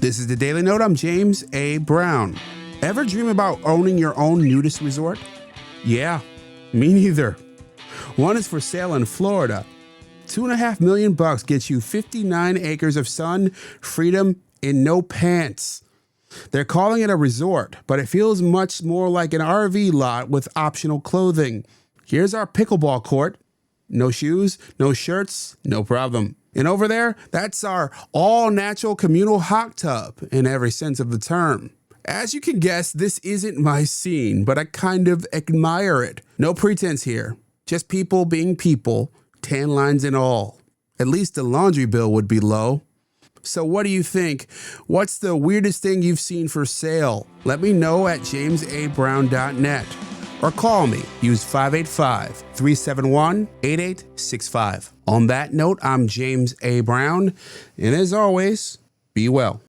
This is the Daily Note. I'm James A. Brown. Ever dream about owning your own nudist resort? Yeah, me neither. One is for sale in Florida. $2.5 million gets you 59 acres of sun, freedom, and no pants. They're calling it a resort, but it feels much more like an RV lot with optional clothing. Here's our pickleball court. No shoes, no shirts, no problem. And over there, that's our all-natural communal hot tub in every sense of the term. As you can guess, this isn't my scene, but I kind of admire it. No pretense here. Just people being people, tan lines and all. At least the laundry bill would be low. So what do you think? What's the weirdest thing you've seen for sale? Let me know at jamesabrown.net. Or call me. Use 585-371-8865. On that note, I'm James A. Brown, and as always, be well.